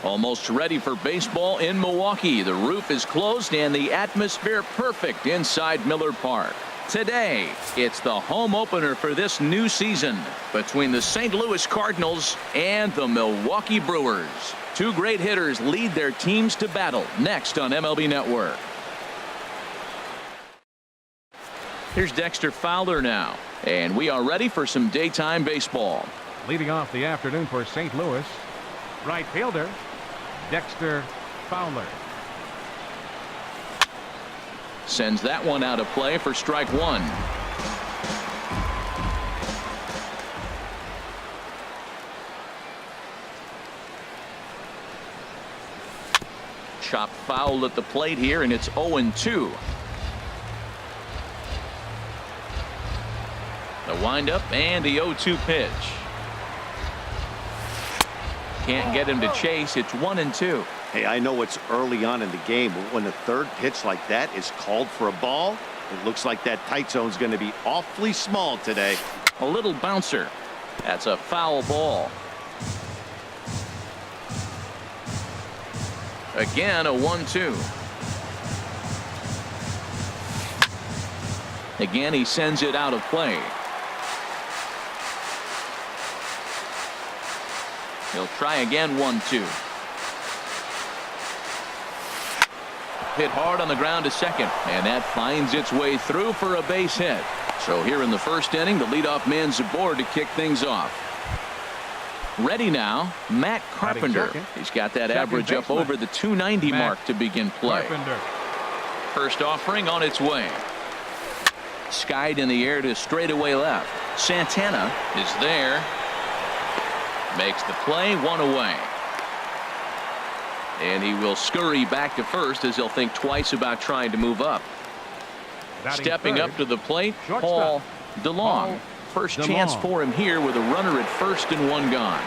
Almost ready for baseball in Milwaukee. The roof is closed and the atmosphere perfect inside Miller Park. Today, it's the home opener for this new season between the St. Louis Cardinals and the Milwaukee Brewers. Two great hitters lead their teams to battle next on MLB Network. Here's Dexter Fowler now, and we are ready for some daytime baseball. Leading off the afternoon for St. Louis, right fielder Dexter Fowler. Sends that one out of play for strike one. Chopped foul at the plate here, and it's 0-2. The windup and the 0-2 pitch. Can't get him to chase. It's 1-2. Hey, I know it's early on in the game, but when the third pitch like that is called for a ball, it looks like that tight zone's going to be awfully small today. A little bouncer. That's a foul ball. Again, a 1-2. Again, he sends it out of play. He'll try again. 1-2. Hit hard on the ground to second, and that finds its way through for a base hit. So here in the first inning, the leadoff man's aboard to kick things off. Ready now, Matt Carpenter. He's got that average up over the 290 mark to begin play. First offering on its way. Skied in the air to straightaway left. Santana is there. Makes the play, one away. And he will scurry back to first as he'll think twice about trying to move up. Stepping up to the plate, Paul DeLong. First chance for him here with a runner at first and one gone.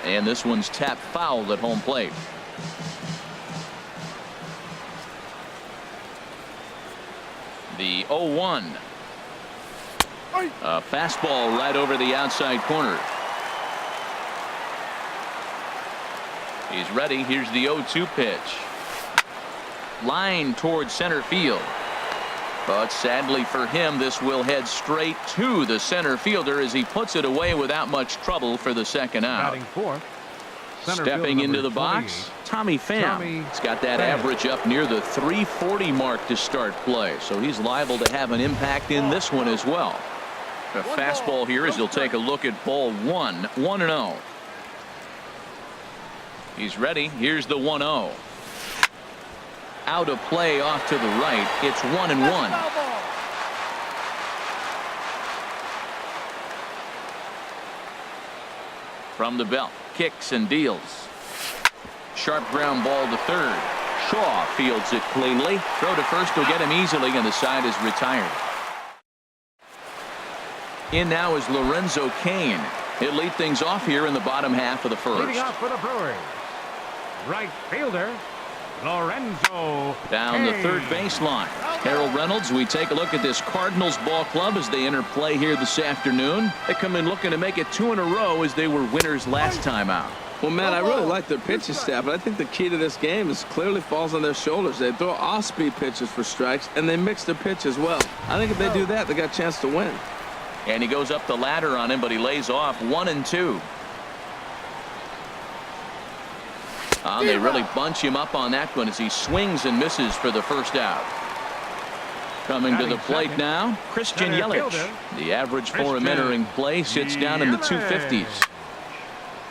And this one's tapped foul at home plate. The 0-1. A fastball right over the outside corner. He's ready. Here's the 0-2 pitch. Line towards center field. But sadly for him, this will head straight to the center fielder as he puts it away without much trouble for the second out. Stepping into the box, Tommy Pham. He's got that average up near the 340 mark to start play, so he's liable to have an impact in this one as well. A fastball here as he'll take a look at ball one. 1-0. He's ready. Here's the 1-0. Out of play off to the right. It's 1-1. From the belt, kicks and deals. Sharp ground ball to third. Shaw fields it cleanly. Throw to first will get him easily, and the side is retired. In now is Lorenzo Cain. He'll lead things off here in the bottom half of the first. Leading off for the Brewers, right fielder Lorenzo down the third baseline. Harold Reynolds, we take a look at this Cardinals ball club as they enter play here this afternoon. They come in looking to make it 2 in a row as they were winners last time out. Well, Matt, I really like their pitching staff, but I think the key to this game is clearly falls on their shoulders. They throw off-speed pitches for strikes, and they mix their pitch as well. I think if they do that, they got a chance to win. And he goes up the ladder on him, but he lays off 1-2. They really bunch him up on that one as he swings and misses for the first out. Coming to the plate now, Christian Yelich. The average for him entering play sits down in the 250s.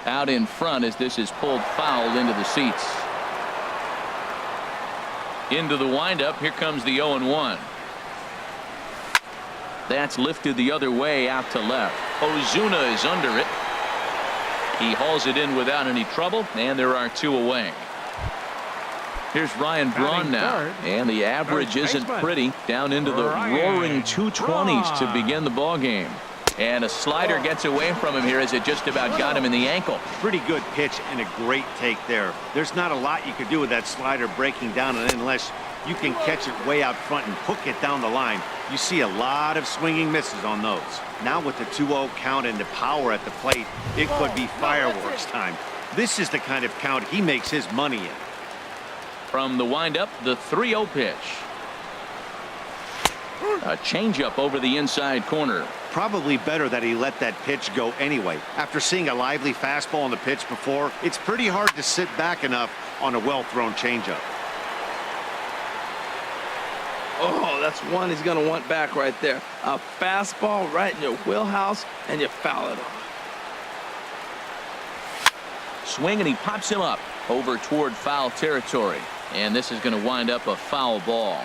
out in front as this is pulled foul into the seats. Into the windup. Here comes the 0-1. That's lifted the other way out to left. Ozuna is under it. He hauls it in without any trouble, and there are 2 away. Here's Ryan Braun now, and the average isn't pretty, down into the roaring 220s to begin the ball game. And a slider gets away from him here as it just about got him in the ankle. Pretty good pitch and a great take there. There's not a lot you could do with that slider breaking down, and unless you can catch it way out front and hook it down the line, you see a lot of swinging misses on those. Now with the 2-0 count and the power at the plate, it could be fireworks time. This is the kind of count he makes his money in. From the windup, the 3-0 pitch. A changeup over the inside corner. Probably better that he let that pitch go anyway. After seeing a lively fastball on the pitch before, it's pretty hard to sit back enough on a well-thrown changeup. Oh, that's one he's going to want back right there. A fastball right in your wheelhouse, and you foul it off. Swing, and he pops him up over toward foul territory. And this is going to wind up a foul ball.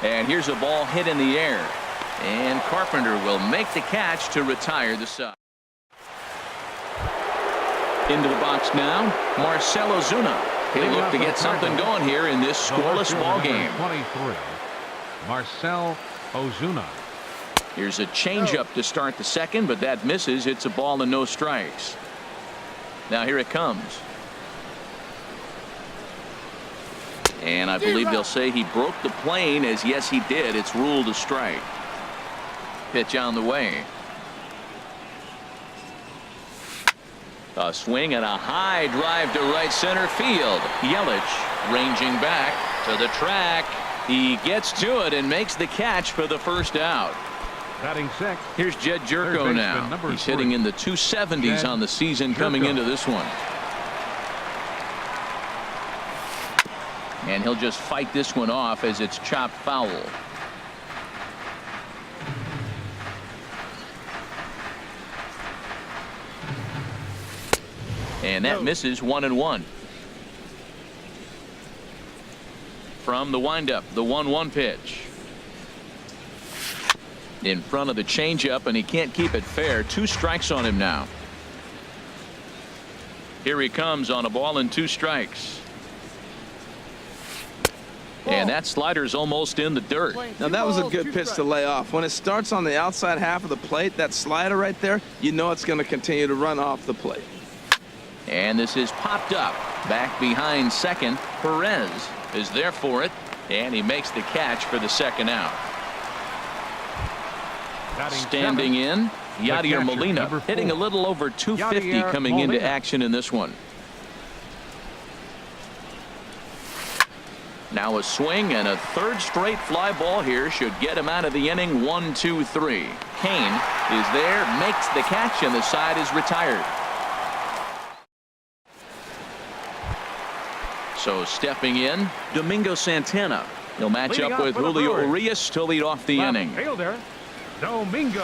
And here's a ball hit in the air. And Carpenter will make the catch to retire the side. Into the box now, Marcell Ozuna. He'll look to get something going here in this scoreless ball game. 23, Marcell Ozuna. Here's a changeup to start the second, but that misses. It's a ball and no strikes. Now here it comes. And I believe they'll say he broke the plane, as yes he did. It's ruled a strike. Pitch on the way. A swing and a high drive to right center field. Yelich ranging back to the track. He gets to it and makes the catch for the first out. Batting sixth. Here's Jed Jerko now. He's hitting in the 270s on the season coming into this one. And he'll just fight this one off as it's chopped foul. And that misses 1-1. From the windup, the 1-1 pitch. In front of the changeup, and he can't keep it fair. 2 strikes on him now. Here he comes on a ball and 2 strikes. And that slider's almost in the dirt. Now that was a good pitch to lay off. When it starts on the outside half of the plate, that slider right there, you know it's going to continue to run off the plate. And this is popped up back behind second. Perez is there for it, and he makes the catch for the second out. Standing in, Yadier Molina, hitting a little over 250 coming into action in this one. Now a swing, and a third straight fly ball here should get him out of the inning. 1-2-3. Kane is there, makes the catch, and the side is retired. So stepping in, Domingo Santana. He'll match up with Julio Urias to lead off the inning. Fielder, Domingo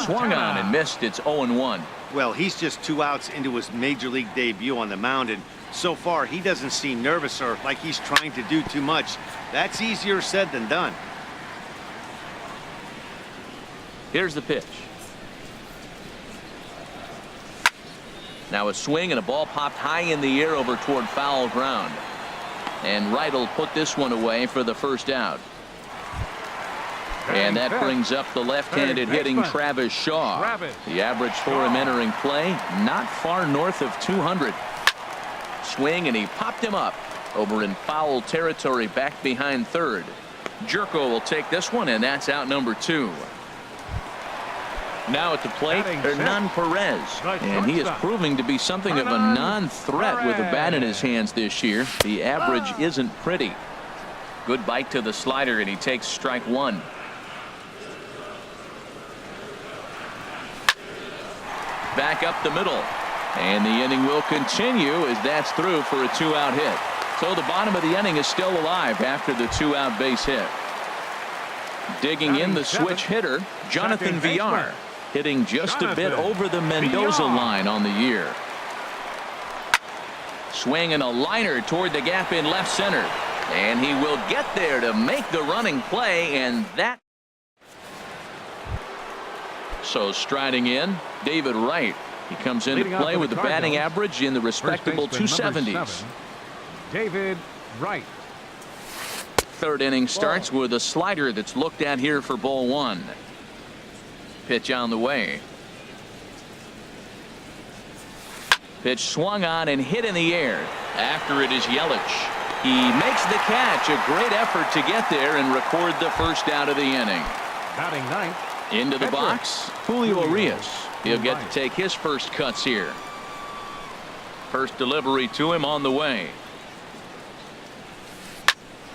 Swung on and missed. It's 0-1. Well, he's just 2 outs into his major league debut on the mound, and so far he doesn't seem nervous or like he's trying to do too much. That's easier said than done. Here's the pitch. Now a swing, and a ball popped high in the air over toward foul ground. And Wright will put this one away for the first out. And that brings up the left-handed hitting Travis Shaw. The average for him entering play, not far north of 200. Swing, and he popped him up over in foul territory back behind third. Jerko will take this one, and that's out number 2. Now at the plate, Hernan Perez, and he is proving to be something of a non-threat with a bat in his hands this year. The average isn't pretty. Good bite to the slider, and he takes strike 1. Back up the middle, and the inning will continue as that's through for a 2-out hit. So the bottom of the inning is still alive after the 2-out base hit. Digging in the switch hitter, Jonathan Villar. hitting just a bit over the Mendoza line on the year. Swinging a liner toward the gap in left center. And he will get there to make the running play, and that. So striding in, David Wright. He comes into play with the batting average in the respectable 270s. David Wright. Third inning starts with a slider that's looked at here for ball one. Pitch on the way. Pitch swung on and hit in the air. After it is Yelich. He makes the catch. A great effort to get there and record the first out of the inning. Batting ninth. Into the box, Julio Urias. He'll get to take his first cuts here. First delivery to him on the way.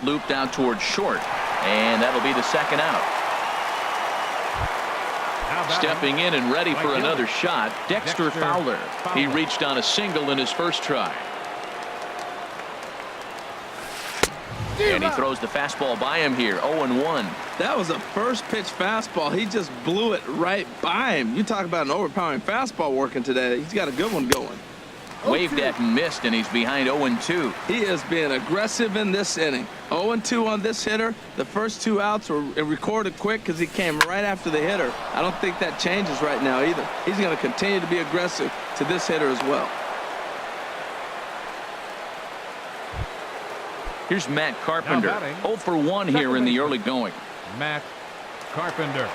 Looped out towards short, and that'll be the second out. Stepping in and ready for another shot, Dexter Fowler. He reached on a single in his first try. And he throws the fastball by him here, 0-1. That was a first pitch fastball. He just blew it right by him. You talk about an overpowering fastball working today. He's got a good one going. Waved at and missed, and he's behind 0-2. He is being aggressive in this inning. 0-2 on this hitter. The first two outs were recorded quick because he came right after the hitter. I don't think that changes right now either. He's going to continue to be aggressive to this hitter as well. Here's Matt Carpenter. 0-for-1 here in the early going. Matt Carpenter.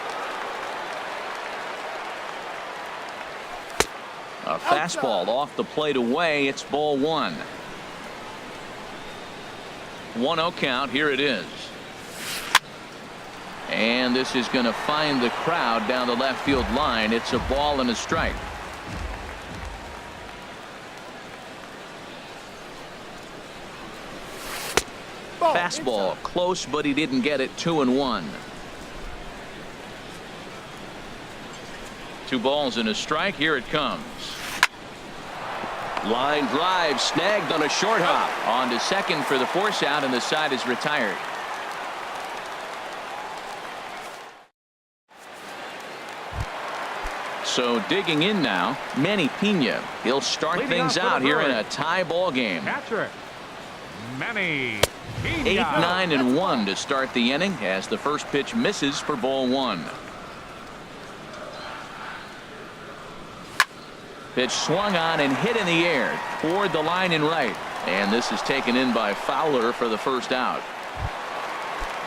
A fastball off the plate away. It's ball one. 1-0 count. Here it is. And this is going to find the crowd down the left field line. It's a ball and a strike. Fastball close, but he didn't get it. 2-1. 2 balls and a strike. Here it comes. Line drive snagged on a short hop. On to second for the force out, and the side is retired. So digging in now, Manny Pena. He'll start things out here in a tie ball game. Patrick Manny. 8, 9, and 1 to start the inning as the first pitch misses for ball one. Pitch swung on and hit in the air toward the line and right, and this is taken in by Fowler for the first out.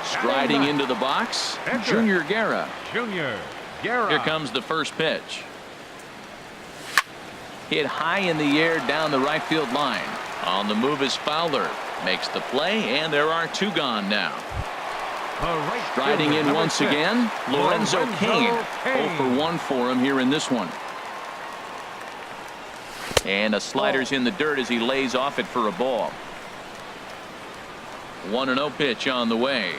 Striding into the box, Junior Guerra. Junior Guerra. Here comes the first pitch. Hit high in the air down the right field line. On the move is Fowler. Makes the play, and there are 2 gone now. Striding in once again, Lorenzo Cain. 0-for-1 for him here in this one. And a slider's in the dirt as he lays off it for a ball. 1-0 pitch on the way.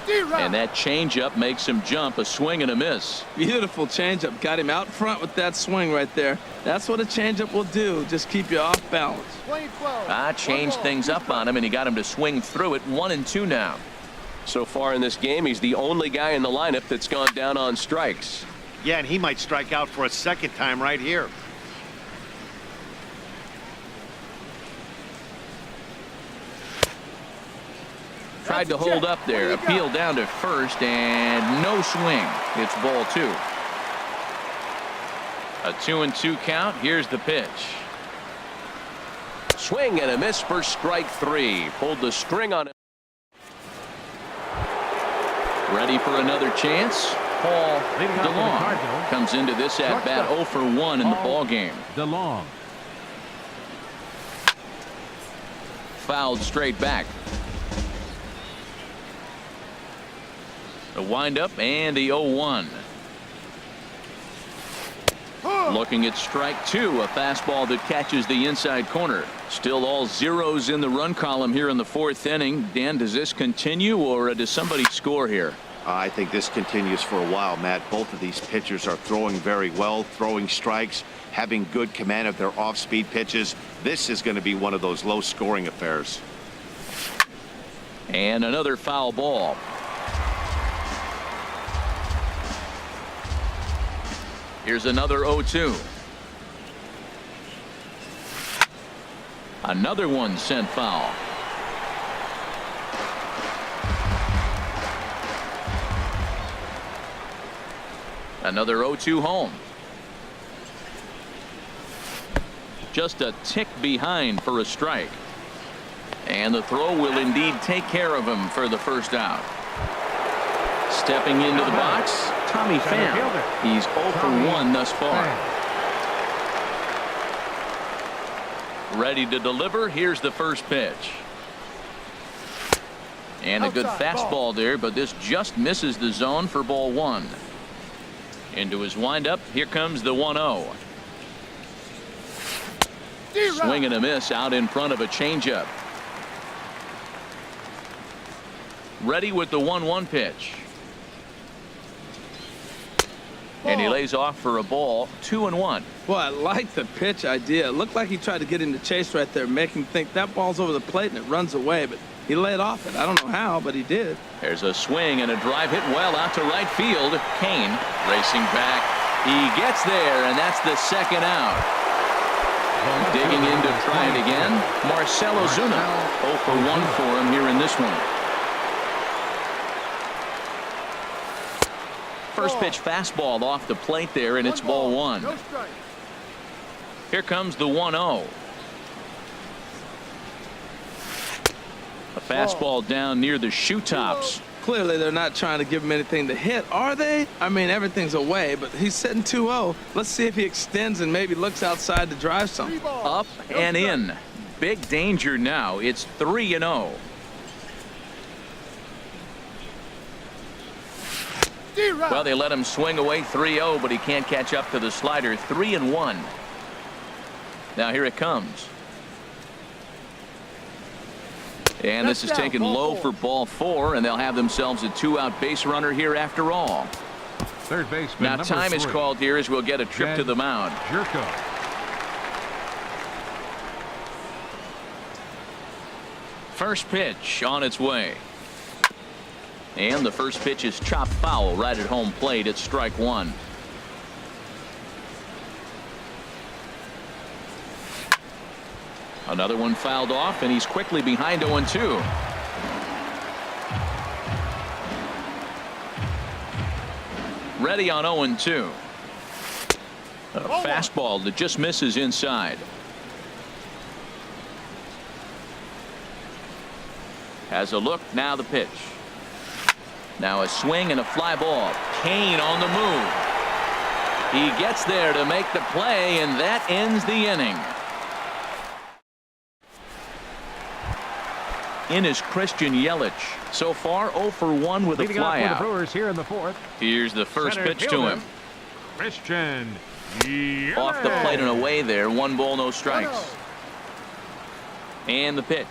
And that changeup makes him jump. A swing and a miss. Beautiful changeup. Got him out front with that swing right there. That's what a changeup will do. Just keep you off balance. Changed things up on him, and he got him to swing through it. 1-2 now. So far in this game, he's the only guy in the lineup that's gone down on strikes. Yeah, and he might strike out for a second time right here. Tried to hold up there. Appeal down to first, and no swing. It's ball 2. A 2-2 count. Here's the pitch. Swing and a miss for strike 3. Pulled the string on it. Ready for another chance. Paul DeLong comes into this at bat 0-for-1 in the ball game. DeLong. Fouled straight back. A windup and the 0-1. Looking at strike 2, a fastball that catches the inside corner. Still all zeros in the run column here in the 4th inning. Dan, does this continue, or does somebody score here? I think this continues for a while, Matt. Both of these pitchers are throwing very well, throwing strikes, having good command of their off-speed pitches. This is going to be one of those low-scoring affairs. And another foul ball. Here's another 0-2. Another one sent foul. Another 0-2 home. Just a tick behind for a strike. And the throw will indeed take care of him for the first out. Stepping into the box, Tommy Pham. He's 0 for 1 thus far. Ready to deliver. Here's the first pitch. And a good fastball there, but this just misses the zone for ball 1. Into his windup. Here comes the 1-0. Swing and a miss out in front of a changeup. Ready with the 1-1 pitch. And he lays off for a ball. 2-1. Well, I like the pitch idea. It looked like he tried to get him to chase right there, make him think that ball's over the plate and it runs away, but he laid off it. I don't know how, but he did. There's a swing and a drive hit well out to right field. Kane racing back. He gets there, and that's the second out. Digging in to try it again, Marcell Ozuna. 0 for 1 for him here in this one. First pitch fastball off the plate there, and it's ball 1. Here comes the 1-0. A fastball down near the shoe tops. Clearly, they're not trying to give him anything to hit, are they? I mean, everything's away, but he's sitting 2-0. Let's see if he extends and maybe looks outside to drive something. Up and in. Big danger now. It's 3-0. Well, they let him swing away 3-0, but he can't catch up to the slider. 3-1. Now here it comes. And this is taken low for ball 4, and they'll have themselves a 2-out base runner here after all. Third baseman. Now time is called here as we'll get a trip to the mound. First pitch on its way. And the first pitch is chopped foul right at home plate. It's strike 1. Another one fouled off, and he's quickly behind 0-2. Ready on 0-2. A fastball that just misses inside. Has a look. Now the pitch. Now a swing and a fly ball. Kane on the move. He gets there to make the play, and that ends the inning. In is Christian Yelich. So far 0 for 1 with a fly out. The Brewers here in the 4th. Here's the first pitch to him. Christian Yelich. Off the plate and away there. 1 ball, no strikes. And the pitch.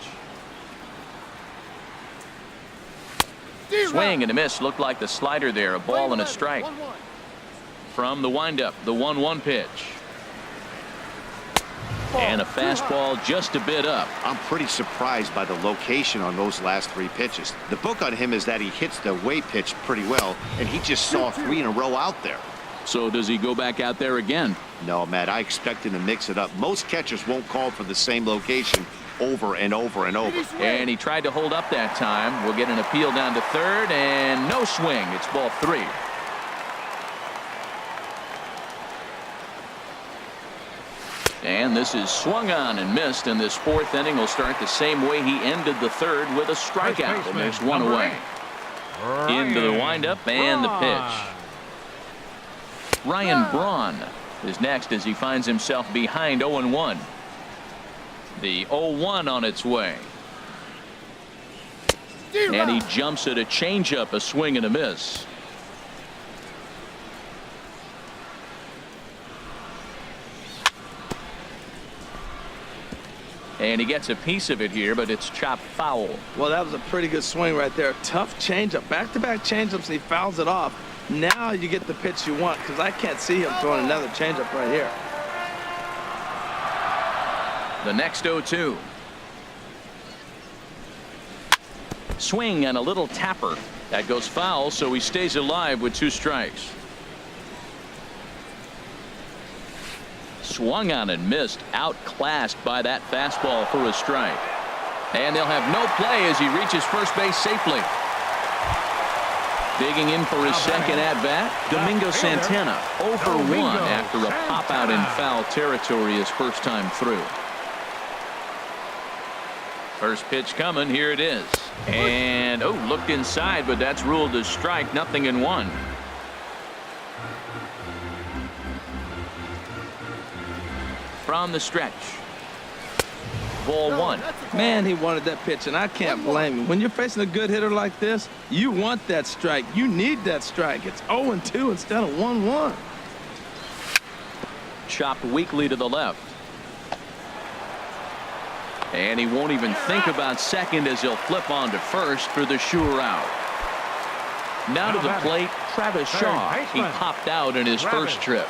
Swing and a miss. Looked like the slider there. A ball and a strike. From the windup, the 1-1 pitch. And a fastball just a bit up. I'm pretty surprised by the location on those last 3 pitches. The book on him is that he hits the away pitch pretty well, and he just saw 3 in a row out there. So does he go back out there again? No, Matt, I expect him to mix it up. Most catchers won't call for the same location over and over and over. And he tried to hold up that time. We'll get an appeal down to third, and no swing. It's ball 3. And this is swung on and missed, and this 4th inning will start the same way he ended the 3rd with a strikeout, and there's 1 away. Into the windup and the pitch. Ryan Braun is next as he finds himself behind 0-1. The 0-1 on its way. And he jumps at a changeup, a swing and a miss. And he gets a piece of it here, but it's chopped foul. Well, that was a pretty good swing right there. Tough changeup. Back-to-back changeups, and he fouls it off. Now you get the pitch you want, because I can't see him throwing another changeup right here. The next 0-2. Swing and a little tapper. That goes foul, so he stays alive with 2 strikes. swung on and missed, outclassed by that fastball for a strike. And they'll have no play as he reaches first base safely. Digging in for his second at-bat, Domingo Santana, 0 for 1 after a pop-out in foul territory his first time through. First pitch coming, here it is. And, looked inside, but that's ruled as strike, 0-1. From the stretch. Ball 1. Man, he wanted that pitch, and I can't blame him. When you're facing a good hitter like this, you want that strike. You need that strike. It's 0-2 instead of 1-1. Chopped weakly to the left. And he won't even think about second as he'll flip on to first for the sure out. Now to the plate, Travis Shaw. He popped out in his first trip.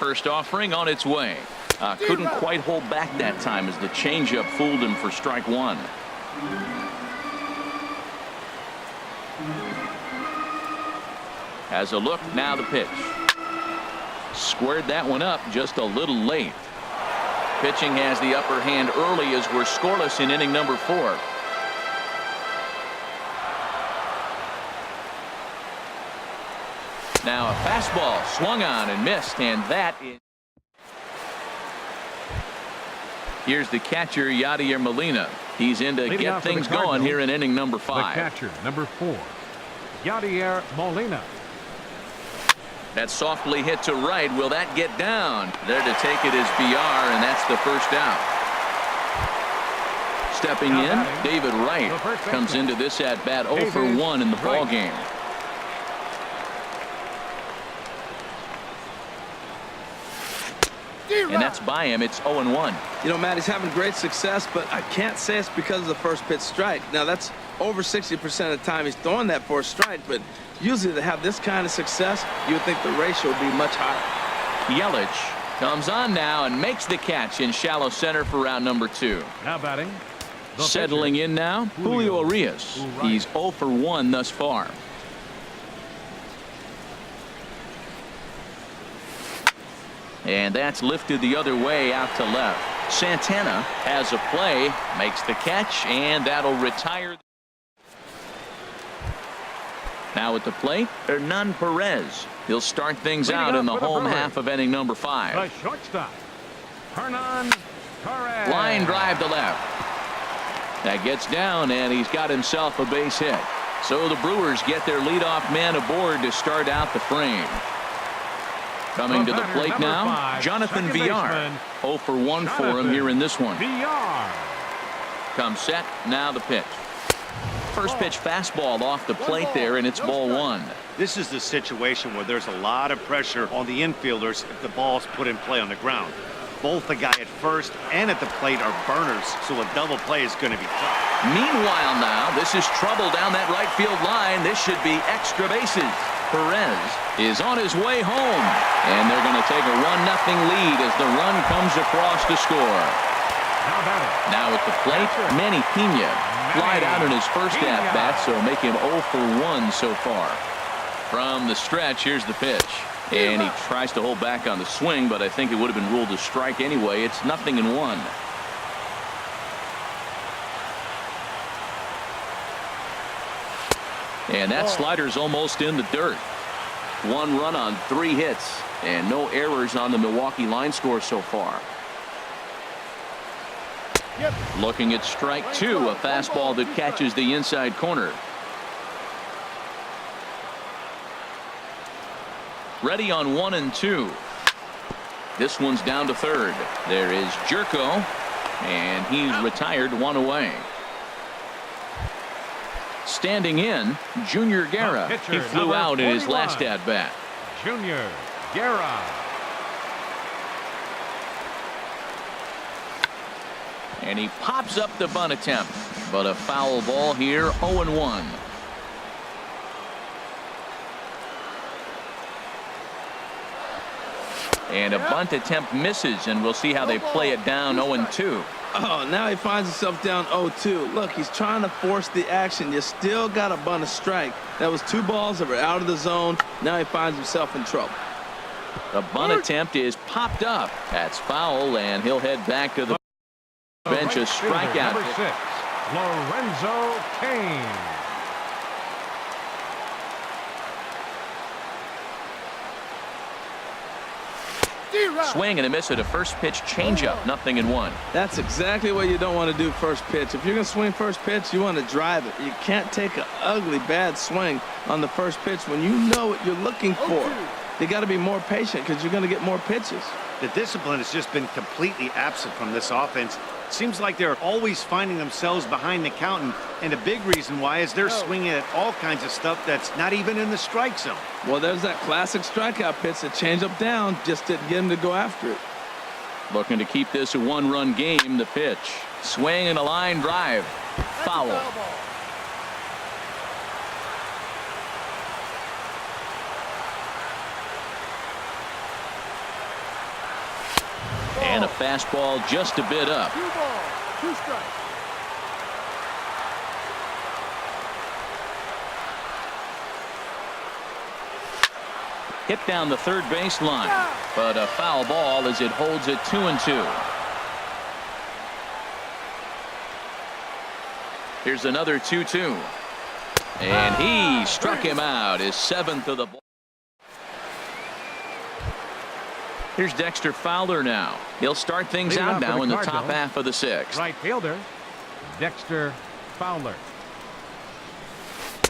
First offering on its way. Couldn't quite hold back that time as the changeup fooled him for strike 1. Has a look, now the pitch. Squared that one up just a little late. Pitching has the upper hand early as we're scoreless in inning number 4. Now a fastball swung on and missed, and that is. Here's the catcher, Yadier Molina. He's in to get things going here in inning number 5. The catcher, number 4, Yadier Molina. That's softly hit to right. Will that get down? There to take it is BR, and that's the first out. Stepping in, David Wright comes into this at-bat 0 for 1 in the ball game. And that's by him. It's 0-1. You know, Matt, he's having great success, but I can't say it's because of the first pitch strike. Now, that's over 60% of the time he's throwing that for a strike, but usually to have this kind of success, you would think the ratio would be much higher. Yelich comes on now and makes the catch in shallow center for round number 2. Now batting. Settling in now, Julio Urias. He's 0 for 1 thus far. And that's lifted the other way out to left. Santana has a play, makes the catch, and that'll retire. Now at the plate, Hernan Perez. He'll start things out in the home half of inning number 5. The shortstop, Hernan Perez. Line drive to left. That gets down, and he's got himself a base hit. So the Brewers get their leadoff man aboard to start out the frame. Coming to the plate now, 5, Jonathan Villar. 0 for 1 for him here in this one. Villar. Comes set, now the pitch. First pitch fastball off the plate there, and it's ball 1. This is the situation where there's a lot of pressure on the infielders if the ball's put in play on the ground. Both the guy at first and at the plate are burners, so a double play is going to be tough. Meanwhile now, this is trouble down that right field line. This should be extra bases. Perez is on his way home, and they're going to take a 1-0 lead as the run comes across to score. Now at the plate, Manny Pena flied out in his first at-bat, so make him 0 for 1 so far. From the stretch, here's the pitch, and he tries to hold back on the swing, but I think it would have been ruled a strike anyway. It's 0-1. And that slider's almost in the dirt. 1 run on 3 hits, and no errors on the Milwaukee line score so far. Looking at strike 2, a fastball that catches the inside corner. Ready on 1 and 2. This one's down to third. There is Jerko, and he's retired 1 away. Standing in, Junior Guerra. He flew out in his last at-bat. Junior Guerra. And he pops up the bunt attempt, but a foul ball here, 0-1. And a bunt attempt misses, and we'll see how they play it down 0-2. Oh, now he finds himself down 0-2. Look, he's trying to force the action. You still got to bunt a strike. That was 2 balls that were out of the zone. Now he finds himself in trouble. The bunt attempt is popped up. That's foul, and he'll head back to the bench. A strikeout. Number 6, Lorenzo Cain. Swing and a miss at a first pitch changeup. 0-1. That's exactly what you don't want to do first pitch. If you're going to swing first pitch, you want to drive it. You can't take an ugly, bad swing on the first pitch when you know what you're looking for. You got to be more patient because you're going to get more pitches. The discipline has just been completely absent from this offense. Seems like they're always finding themselves behind the count, and a big reason why is they're swinging at all kinds of stuff that's not even in the strike zone. Well, there's that classic strikeout pitch, the changeup down, just didn't get him to go after it. Looking to keep this a 1-run game. The pitch. Swing and a line drive. Foul. And a fastball just a bit up. 2 balls, 2 strikes. Hit down the third base line, but a foul ball as it holds it 2-2. Here's another 2-2. And he struck him out, his 7th of the ball. Here's Dexter Fowler now. He'll start things out now in the top half of the 6th. Right fielder, Dexter Fowler.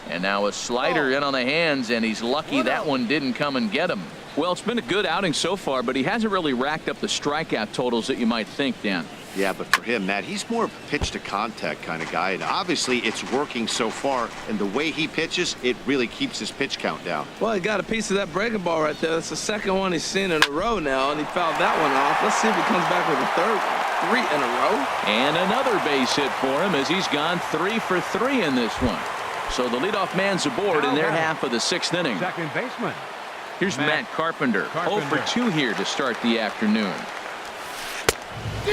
And now a slider in on the hands, and he's lucky that one didn't come and get him. Well, it's been a good outing so far, but he hasn't really racked up the strikeout totals that you might think, Dan. Yeah, but for him, Matt, he's more of a pitch-to-contact kind of guy, and obviously it's working so far, and the way he pitches, it really keeps his pitch count down. Well, he got a piece of that breaking ball right there. That's the second one he's seen in a row now, and he fouled that one off. Let's see if he comes back with a third one. 3 in a row. And another base hit for him as he's gone 3 for 3 in this one. So the leadoff man's aboard in their half of the 6th inning. Second baseman. Here's Matt Carpenter. 0 for 2 here to start the afternoon.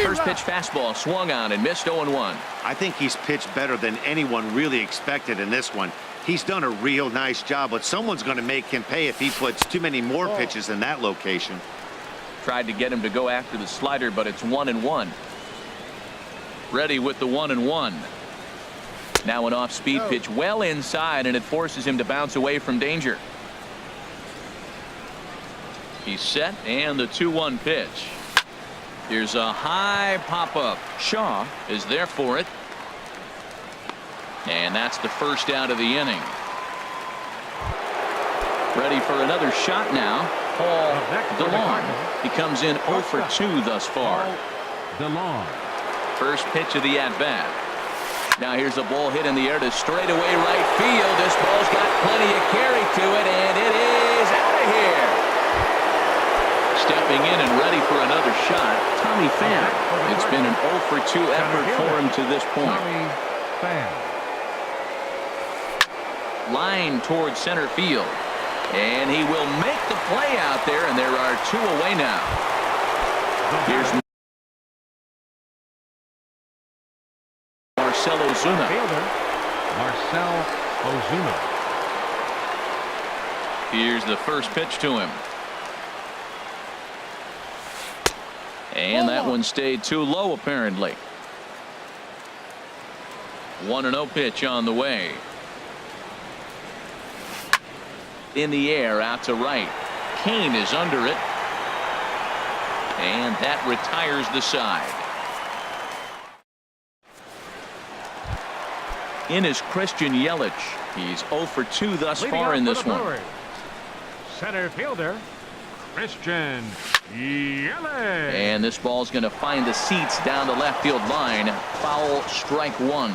First pitch fastball swung on and missed 0-1. I think he's pitched better than anyone really expected in this one. He's done a real nice job, but someone's going to make him pay if he puts too many more pitches in that location. Tried to get him to go after the slider, but it's 1-1. Ready with the 1-1. Now an off-speed pitch well inside, and it forces him to bounce away from danger. He's set, and the 2-1 pitch. Here's a high pop-up. Shaw is there for it. And that's the first out of the inning. Ready for another shot now. Paul DeLong. He comes in 0 for 2 thus far. DeLong. First pitch of the at-bat. Now here's a ball hit in the air to straightaway right field. This ball's got plenty of carry to it, and it is out of here. Stepping in and ready for another shot, Tommy Pham. It's been an 0 for 2 effort for him to this point. Tommy Pham. Line towards center field. And he will make the play out there, and there are 2 away now. Here's Marcell Ozuna. Fielder, Marcell Ozuna. Here's the first pitch to him. And that one stayed too low, apparently. 1-0 pitch on the way. In the air, out to right. Cain is under it. And that retires the side. In is Christian Yelich. He's 0 for 2 thus far in this one. Center fielder, Christian Yelich. And this ball's going to find the seats down the left field line. Foul, strike 1.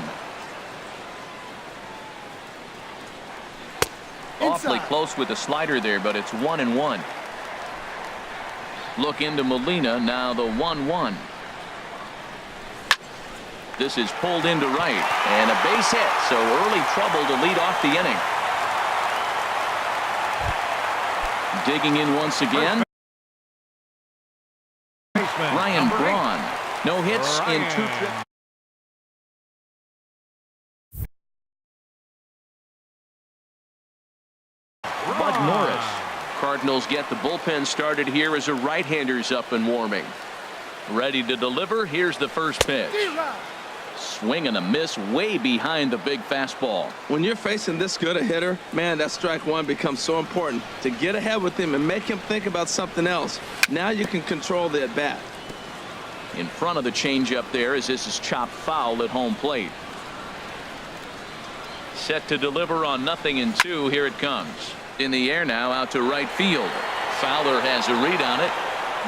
Awfully close with the slider there, but it's 1-1. Look into Molina, now the 1-1. This is pulled into right, and a base hit, so early trouble to lead off the inning. Digging in once again, Ryan Braun. No hits in 2 trips. Bud Norris. Cardinals get the bullpen started here as a right-hander's up and warming. Ready to deliver. Here's the first pitch. Swing and a miss way behind the big fastball. When you're facing this good a hitter, man, that strike one becomes so important to get ahead with him and make him think about something else. Now you can control the at-bat. In front of the changeup there as this is chopped foul at home plate. Set to deliver on 0-2. Here it comes. In the air now out to right field. Fowler has a read on it.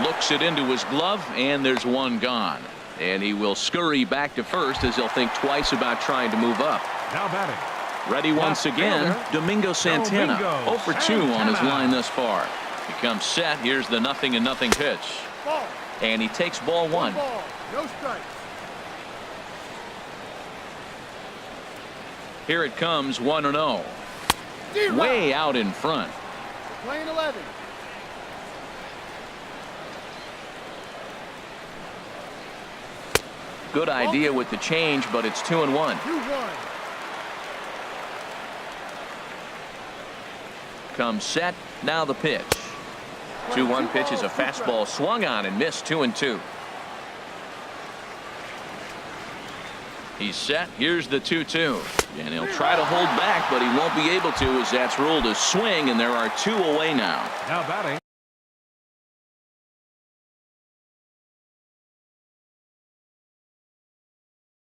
Looks it into his glove, and there's one gone. And he will scurry back to first as he'll think twice about trying to move up. Now batting. Ready once again, Domingo Santana. 0 for 2 on his line thus far. He comes set. Here's the 0-0 pitch. And he takes ball 1. No strike. Here it comes 1-0. Way out in front. Playing 11. Good idea with the change, but it's 2-1. 2-1. Comes set. Now the pitch. 2-1 pitch is a fastball swung on and missed. 2-2. He's set. Here's the 2-2. And he'll try to hold back, but he won't be able to as that's ruled a swing, and there are 2 away now. Now batting.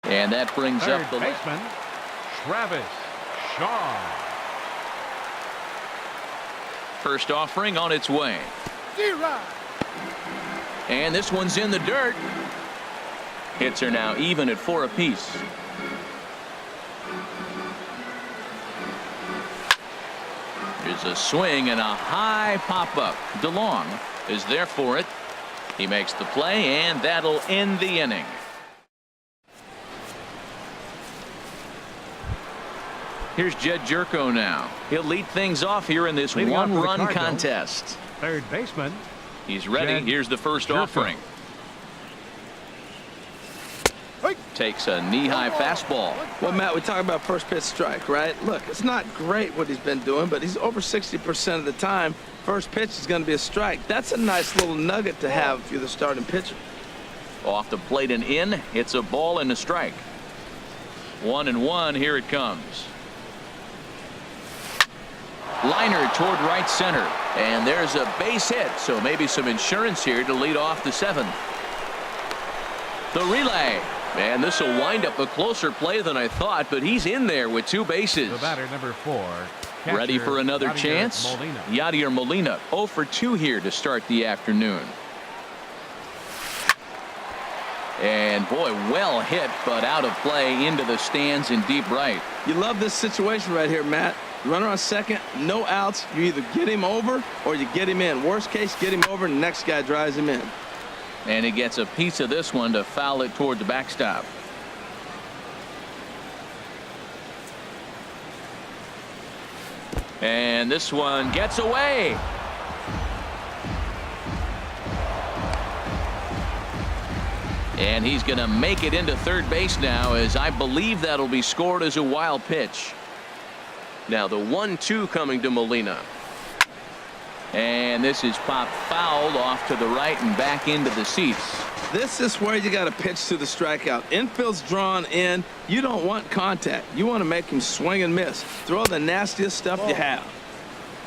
And that brings Third up the baseman, Travis Shaw. first offering on its way. D-Rod. And this one's in the dirt. Hits are now even at 4 apiece. There's a swing and a high pop-up. DeLong is there for it. He makes the play, and that'll end the inning. Here's Jed Jerko now. He'll lead things off here in this one-run contest. Third baseman. He's ready. Jed Here's the first Jerko. offering. Takes a knee-high fastball. Well, Matt, we talk about first pitch strike, right? Look, it's not great what he's been doing, but he's over 60% of the time. First pitch is going to be a strike. That's a nice little nugget to have if you're the starting pitcher. Off the plate and in. It's a ball and a strike. 1-1. Here it comes. Liner toward right center. And there's a base hit, so maybe some insurance here to lead off the 7th. The relay. And this will wind up a closer play than I thought, but he's in there with 2 bases. The batter, number 4. Ready for another Yadier chance? Molina. Yadier Molina 0 for 2 here to start the afternoon. And boy, well hit, but out of play into the stands in deep right. You love this situation right here, Matt. Runner on second, no outs. You either get him over or you get him in. Worst case, get him over and the next guy drives him in. And he gets a piece of this one to foul it toward the backstop. And this one gets away. And he's going to make it into third base now, as I believe that'll be scored as a wild pitch. Now the 1-2 coming to Molina. And this is popped fouled off to the right and back into the seats. This is where you got to pitch to the strikeout. Infield's drawn in. You don't want contact. You want to make him swing and miss. Throw the nastiest stuff you have.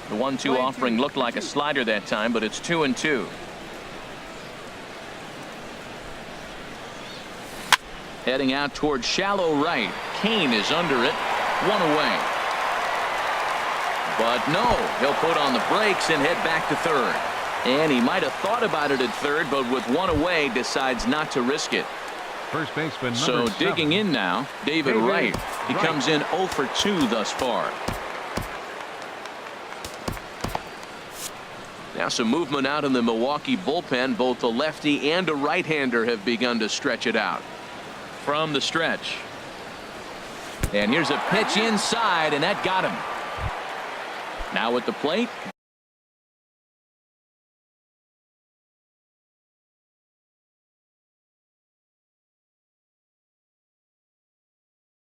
The 1-2 offering looked like a slider that time, but it's 2-2. Heading out toward shallow right. Kane is under it. 1 away. But no, he'll put on the brakes and head back to third. And he might have thought about it at third, but with 1 away, decides not to risk it. First baseman, So number 7. digging in now, David Wright. He comes in 0 for 2 thus far. Now some movement out in the Milwaukee bullpen. Both a lefty and a right-hander have begun to stretch it out. From the stretch. And here's a pitch inside, and that got him. Now at the plate,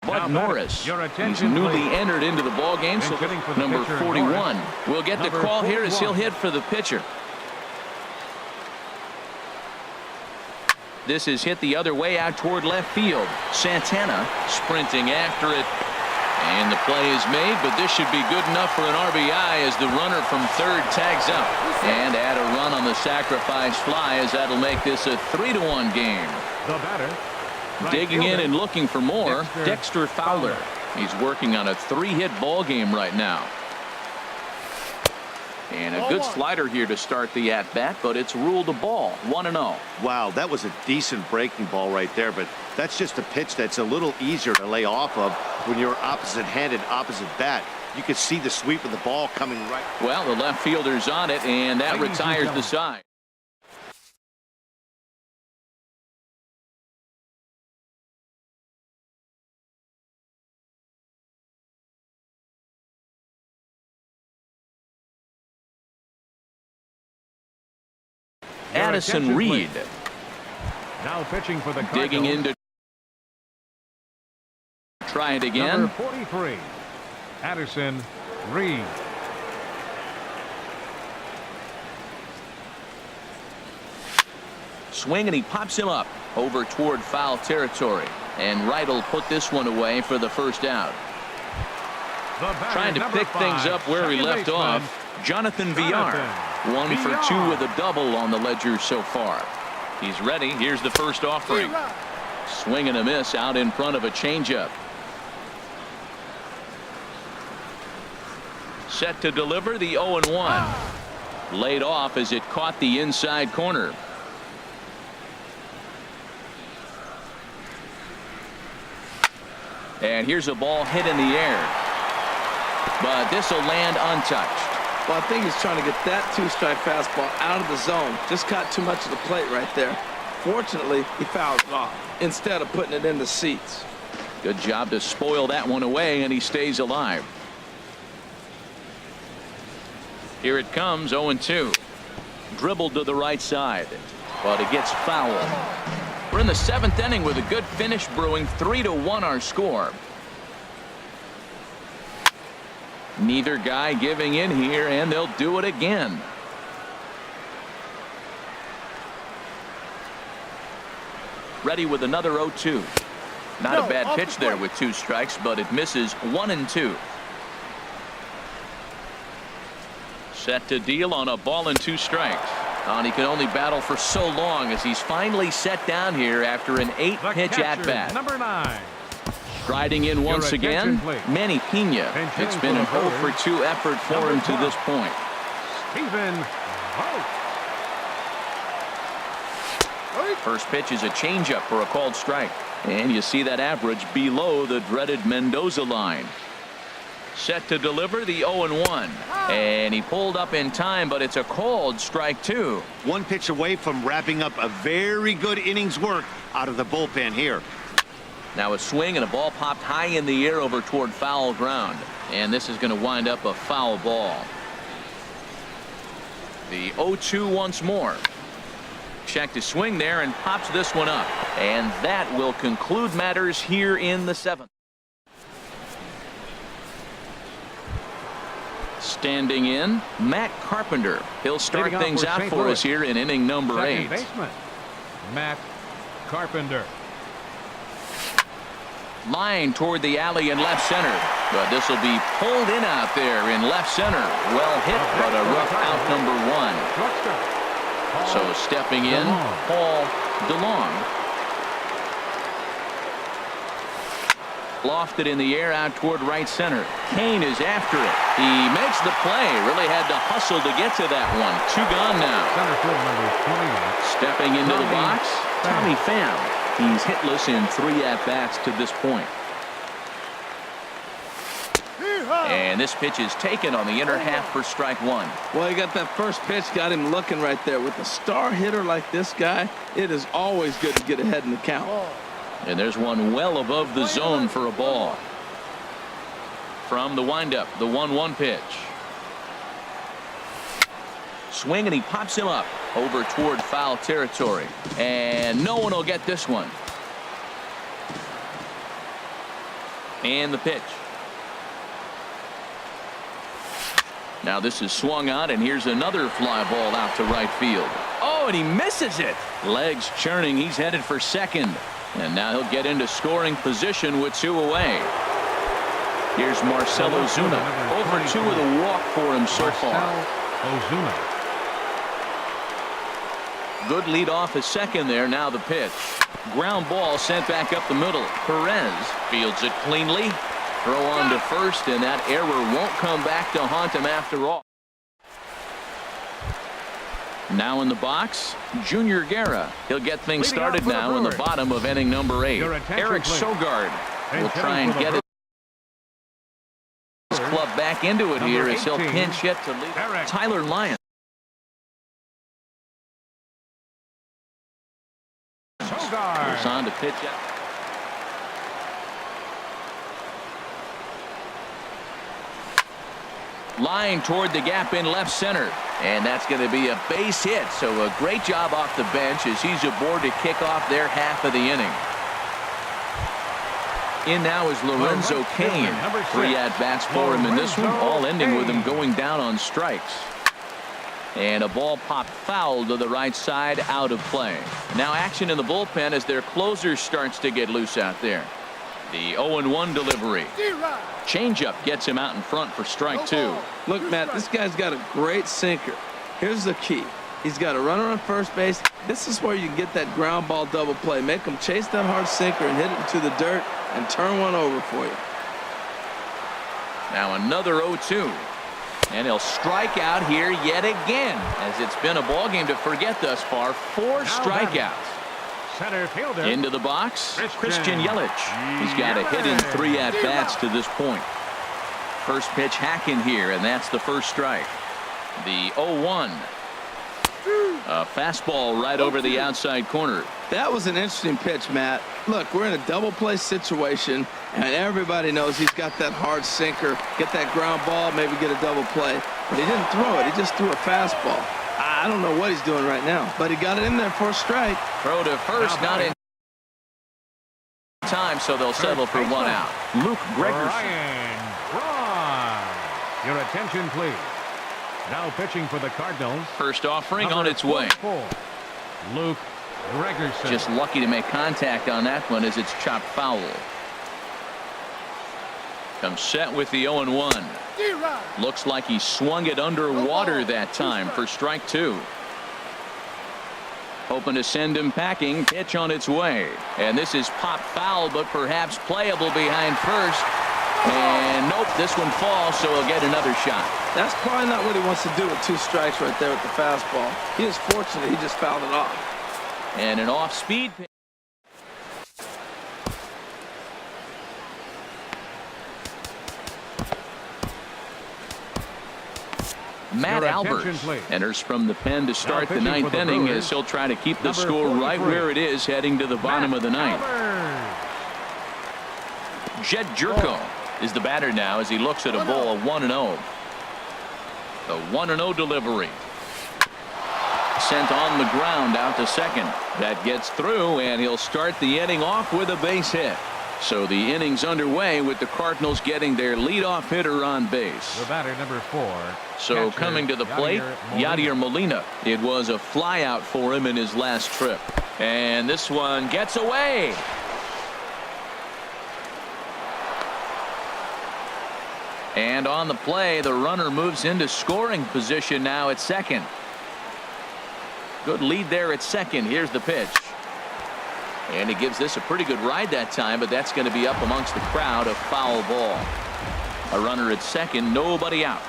Bud Norris. your He's attention, newly please. entered into the ball game. So Hitting for the number pitcher, 41 Norris. will get the Number call here as he'll 41. hit for the pitcher. This is hit the other way out toward left field. Santana sprinting after it. And the play is made, but this should be good enough for an RBI as the runner from third tags up. And add a run on the sacrifice fly as that'll make this a 3-1 game. The batter. Right Digging in fielder, and looking for more, Dexter Fowler. He's working on a 3-hit ball game right now. And a good slider here to start the at-bat, but it's ruled a ball, 1-0. Wow, that was a decent breaking ball right there, but that's just a pitch that's a little easier to lay off of when you're opposite-handed, opposite bat. You could see the sweep of the ball coming right. Well, the left fielder's on it, and that Ladies and retires the gentlemen. side. Your Addison attention, Reed please. Now pitching for the digging Cardinals. into. Try it again. Number 43, Addison Reed. Swing, and he pops him up over toward foul territory. And Wright will put this one away for the first out. The batter, Trying to number pick 5, things up where he second left baseman, off. Jonathan Villar. 1 for 2 with a double on the ledger so far. He's ready. Here's the first offering. Swing and a miss out in front of a changeup. Set to deliver the 0-1. Laid off as it caught the inside corner. And here's a ball hit in the air. But this will land untouched. Well, I think he's trying to get that 2-strike fastball out of the zone. Just caught too much of the plate right there. Fortunately, he fouled it off instead of putting it in the seats. Good job to spoil that one away, and he stays alive. Here it comes, 0-2. Dribbled to the right side, but it gets foul. We're in the 7th inning with a good finish brewing. 3-1 our score. Neither guy giving in here, and they'll do it again. Ready with another 0-2. Not a bad pitch there with 2 strikes, but it misses 1-2. Set to deal on a ball and 2 strikes. And he can only battle for so long as he's finally set down here after an 8-pitch at-bat. Number 9. Striding in once again, attention, please. Manny Pena. It's been an 0 for 2 effort for him to this point. Stephen Vogt. First pitch is a changeup for a called strike. And you see that average below the dreaded Mendoza line. Set to deliver the 0-1. And he pulled up in time, but it's a called strike 2. 1 pitch away from wrapping up a very good innings work out of the bullpen here. Now a swing and a ball popped high in the air over toward foul ground. And this is going to wind up a foul ball. The 0-2 once more. Check to swing there and pops this one up. And that will conclude matters here in the 7th. Standing in, Matt Carpenter. He'll start Leading off things for out St. for Louis. us here in inning number Second 8. baseman, Matt Carpenter. Line toward the alley in left center. But this will be pulled in out there in left center. Well hit, but a rough out number 1. Shortstop. So stepping in, DeLong. Paul DeLong. Lofted in the air out toward right center. Kane is after it. He makes the play. Really had to hustle to get to that one. 2 gone now. Center field number 21. Stepping into the Tommy box, Tommy Pham. He's hitless in 3 at-bats to this point. And this pitch is taken on the inner half for strike 1. Well, he got that first pitch, got him looking right there. With a star hitter like this guy, it is always good to get ahead in the count. And there's one well above the zone for a ball. From the windup, the 1-1 pitch. Swing, and he pops him up over toward foul territory. And no one will get this one. And the pitch. Now this is swung on, and here's another fly ball out to right field. Oh, and he misses it. Legs churning. He's headed for second. And now he'll get into scoring position with 2 away. Here's Marcell Ozuna. Over 2 with a walk for him so far. Ozuna. Good lead off at second there. Now the pitch. Ground ball sent back up the middle. Perez fields it cleanly. Throw on to first, and that error won't come back to haunt him after all. Now in the box, Junior Guerra. He'll get things started now in the bottom of inning number 8. Eric Sogard will try and get his club back into it here as he'll pinch hit to lead Tyler Lyons. Goes on to pitch out. Line toward the gap in left center, and that's going to be a base hit. So a great job off the bench as he's aboard to kick off their half of the inning. In now is Lorenzo Cain. 3 at-bats for him in this one, all ending with him going down on strikes. And a ball popped foul to the right side, out of play. Now action in the bullpen as their closer starts to get loose out there. The 0-1 delivery. Changeup gets him out in front for strike 2. Look, Matt, this guy's got a great sinker. Here's the key. He's got a runner on first base. This is where you can get that ground ball double play. Make him chase that hard sinker and hit it into the dirt and turn one over for you. Now another 0-2. And he'll strike out here yet again, as it's been a ball game to forget thus far. 4 strikeouts. Center fielder. Into the box, Christian Yelich. He's got a hit in 3 at-bats to this point. First pitch hacking here, and that's the first strike. The 0-1. A fastball right over the outside corner. That was an interesting pitch, Matt. Look, we're in a double play situation, and everybody knows he's got that hard sinker. Get that ground ball, maybe get a double play. But he didn't throw it. He just threw a fastball. I don't know what he's doing right now, but he got it in there for a strike. Throw to first, not in time, so they'll settle for 1 out. Luke Gregerson. Your attention, please. Now pitching for the Cardinals. First offering on its way. Luke Gregerson. Just lucky to make contact on that one as it's chopped foul. Comes set with the 0-1. Looks like he swung it underwater that time for strike 2. Hoping to send him packing. Pitch on its way. And this is popped foul, but perhaps playable behind first. And nope, this one falls, so he'll get another shot. That's probably not what he wants to do with 2 strikes right there with the fastball. He is fortunate he just fouled it off. And an off-speed pitch. Matt Albers enters from the pen to start the 9th inning as he'll try to keep the score right where it is heading to the bottom of the 9th. Jed Jerko is the batter now as he looks at a ball of 1-0. The 1-0 delivery. Sent on the ground out to second. That gets through, and he'll start the inning off with a base hit. So the inning's underway with the Cardinals getting their leadoff hitter on base. The batter, number 4. So coming to the plate, Yadier Molina. It was a flyout for him in his last trip. And this one gets away. And on the play, the runner moves into scoring position now at second. Good lead there at second. Here's the pitch. And he gives this a pretty good ride that time, but that's going to be up amongst the crowd. A foul ball. A runner at second, nobody out.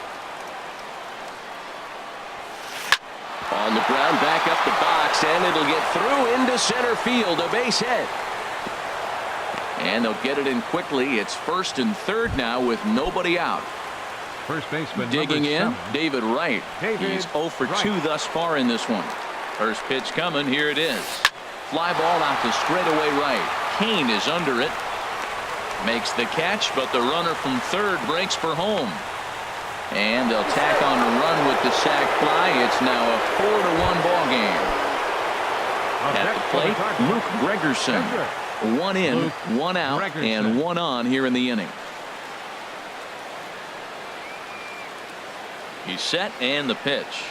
On the ground, back up the box, and it'll get through into center field. A base hit. And they'll get it in quickly. It's first and third now with nobody out. First baseman digging in, 7. David Wright. He's 0 for 2 thus far in this one. First pitch coming. Here it is. Fly ball out to straightaway right. Cain is under it. Makes the catch, but the runner from third breaks for home. And they'll tack on a run with the sac fly. It's now a 4-1 ball game. At the plate, Luke Gregerson. One in, one out, and one on here in the inning. He's set, and the pitch.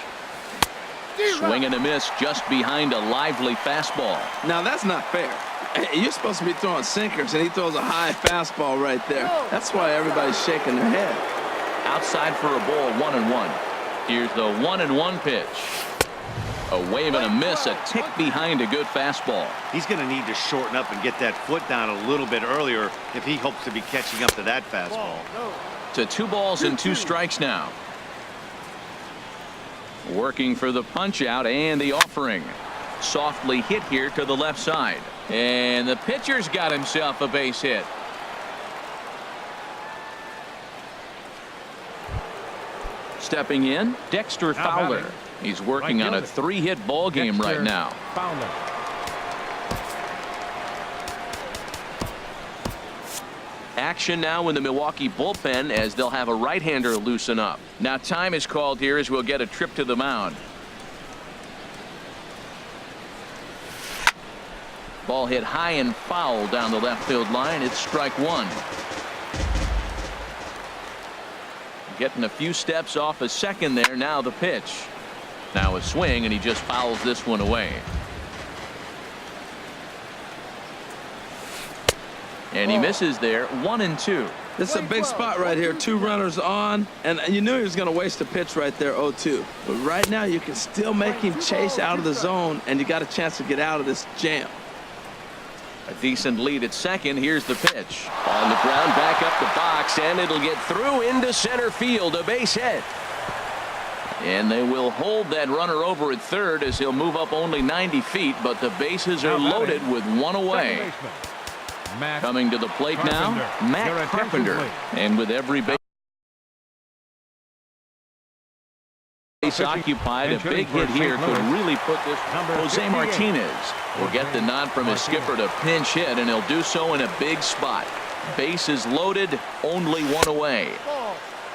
Swing and a miss just behind a lively fastball. Now that's not fair. You're supposed to be throwing sinkers, and he throws a high fastball right there. That's why everybody's shaking their head. Outside for a ball, 1-1. Here's the 1-1 pitch. A wave and a miss, a tick behind a good fastball. He's going to need to shorten up and get that foot down a little bit earlier if he hopes to be catching up to that fastball. To 2 balls and 2 strikes now. Working for the punch out and the offering. Softly hit here to the left side. And the pitcher's got himself a base hit. Stepping in, Dexter Fowler. He's working on a 3-hit ball game right now. Fowler. Action now in the Milwaukee bullpen as they'll have a right-hander loosen up. Now time is called here as we'll get a trip to the mound. Ball hit high and foul down the left field line. It's strike 1. Getting a few steps off a second there. Now the pitch. Now a swing, and he just fouls this one away. And he misses there. 1-2. This is a big spot right here. 2 runners on, and you knew he was going to waste a pitch right there, 0-2. But right now you can still make him chase out of the zone, and you got a chance to get out of this jam. A decent lead at second. Here's the pitch. On the ground, back up the box, and it'll get through into center field. A base hit. And they will hold that runner over at third as he'll move up only 90 feet, but the bases are loaded with 1 away. Coming to the plate now, Matt Carpenter. And with every base occupied, a big hit here could really put this. Jose Martinez will get the nod from his skipper to pinch hit, and he'll do so in a big spot. Bases loaded, only 1 away.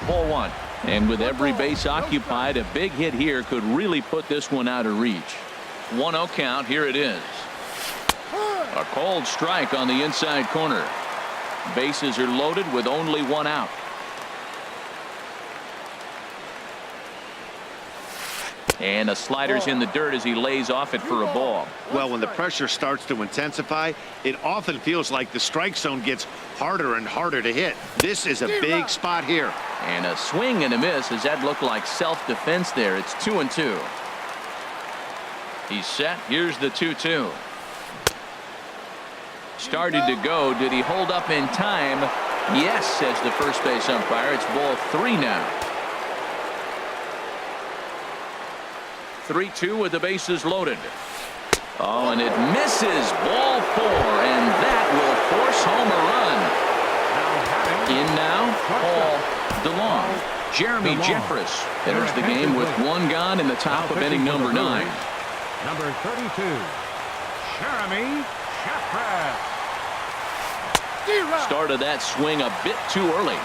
Ball 1. And with every base occupied, a big hit here could really put this one out of reach. 1-0 count. Here it is. A cold strike on the inside corner. Bases are loaded with only 1 out. And a slider's in the dirt as he lays off it for a ball. Well, when the pressure starts to intensify, it often feels like the strike zone gets harder and harder to hit. This is a big spot here. And a swing and a miss as that looked like self-defense there. It's 2-2. He's set. Here's the 2-2. Started to go. Did he hold up in time? Yes, says the first base umpire. It's ball 3 now. 3-2 with the bases loaded. Oh, and it misses. Ball 4, and that will force home a run. In now, Paul DeLong. Jeremy Jeffress enters the game with 1 gone in the top of inning number 9. Number 32, Jeremy Jeffress. Started that swing a bit too early.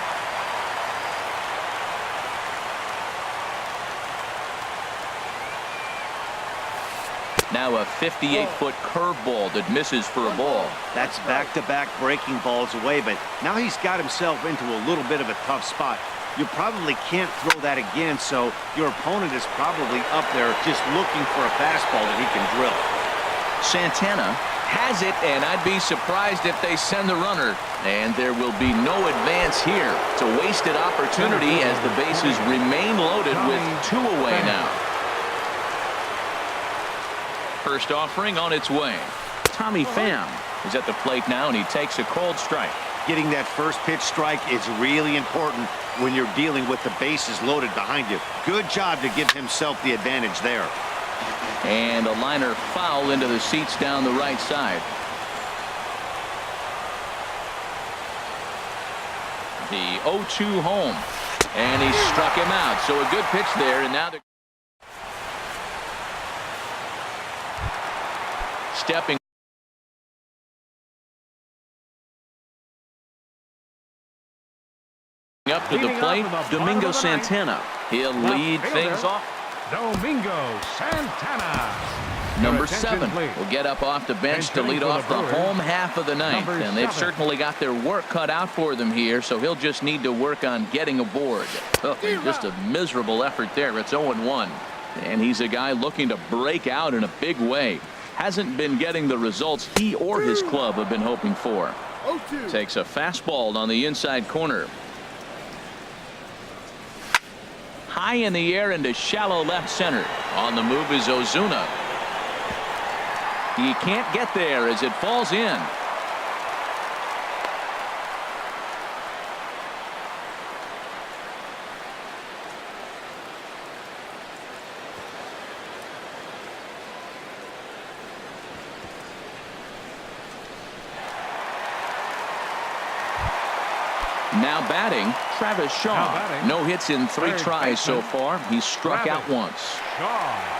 Now a 58-foot curveball that misses for a ball. That's back-to-back breaking balls away, but now he's got himself into a little bit of a tough spot. You probably can't throw that again, so your opponent is probably up there just looking for a fastball that he can drill. Santana has it, and I'd be surprised if they send the runner. And there will be no advance here. It's a wasted opportunity as the bases remain loaded with 2 away now. First offering on its way. Tommy Pham is at the plate now, and he takes a cold strike. Getting that first pitch strike is really important when you're dealing with the bases loaded behind you. Good job to give himself the advantage there. And a liner foul into the seats down the right side. The 0-2 home. And he struck him out. So a good pitch there, and now they're stepping up to the plate. Domingo Santana. He'll lead things off. Domingo Santana. Number attention, 7 please. will get up off the bench to Entering lead for the off the Brewers, home half of the ninth. number And they've 7. certainly got their work cut out for them here, so he'll just need to work on getting aboard. Oh, just a miserable effort there. It's 0-1. And he's a guy looking to break out in a big way. Hasn't been getting the results he or his club have been hoping for. 0-2. Takes a fastball on the inside corner. High in the air into shallow left center. On the move is Ozuna. He can't get there as it falls in. Now batting, Travis Shaw. Now batting. No hits in 3 Third tries so baseman, far. He's struck out Travis once. Shaw.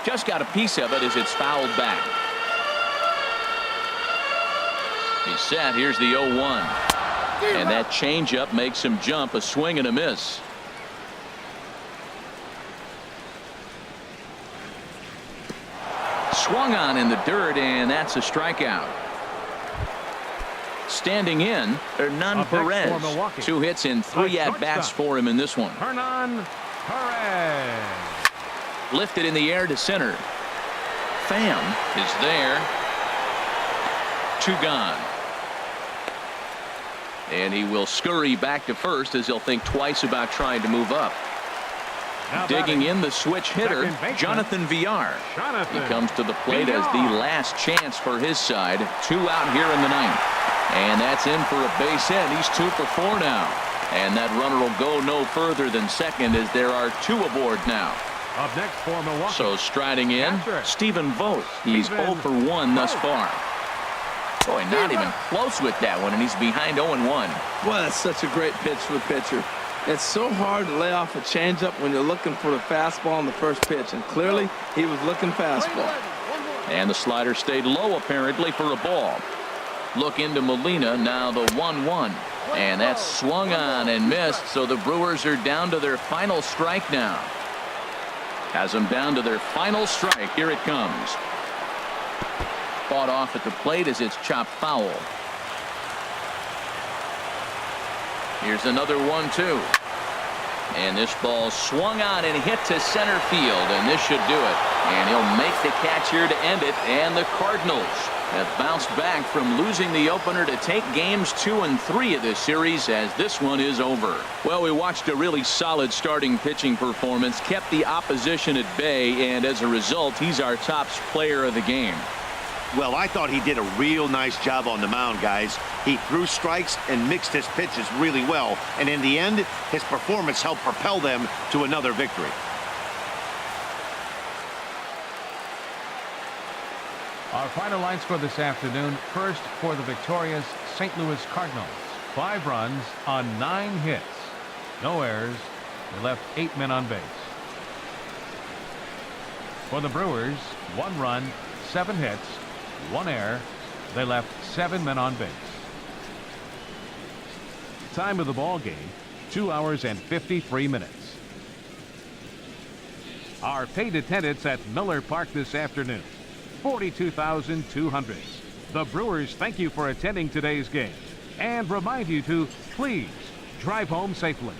Just got a piece of it as it's fouled back. He's set. Here's the 0-1. And that changeup makes him jump. A swing and a miss. Swung on in the dirt, and that's a strikeout. Standing in, Hernan Up next for Perez. Milwaukee. 2 hits in 3 at-bats shortstop. for him in this one. Hernan Perez. Lifted in the air to center. Pham is there. 2 gone. And he will scurry back to first as he'll think twice about trying to move up. Now Digging batting, in the switch hitter, second baseman, Jonathan Villar. Jonathan He comes to the plate as the Villar. last chance for his side. 2 out here in the 9th. And that's in for a base hit. He's 2 for 4 now. And that runner will go no further than second as there are 2 aboard now. Up next for Milwaukee. So striding in, Catcher. Stephen Vogt. He's Stephen 0 for 1 thus Vogt. far. Boy, not even close with that one, and he's behind 0-1. Boy, that's such a great pitch for the pitcher. It's so hard to lay off a changeup when you're looking for the fastball on the first pitch, and clearly he was looking fastball. And the slider stayed low apparently for a ball. Look into Molina, now the 1-1. And that's swung on and missed, so the Brewers are down to their final strike now. Has them down to their final strike. Here it comes. Fought off at the plate as it's chopped foul. Here's another 1-2. And this ball swung on and hit to center field, and this should do it. And he'll make the catch here to end it. And the Cardinals have bounced back from losing the opener to take games 2 and 3 of this series as this one is over. Well, we watched a really solid starting pitching performance, kept the opposition at bay, and as a result, he's our top player of the game. Well, I thought he did a real nice job on the mound, guys. He threw strikes and mixed his pitches really well. And in the end, his performance helped propel them to another victory. Our final lines for this afternoon. First for the victorious St. Louis Cardinals. 5 runs on 9 hits. No errors. They left 8 men on base. For the Brewers, 1 run, 7 hits, 1 error. They left 7 men on base. Time of the ball game, 2 hours and 53 minutes. Our paid attendance at Miller Park this afternoon, 42,200. The Brewers thank you for attending today's game and remind you to please drive home safely.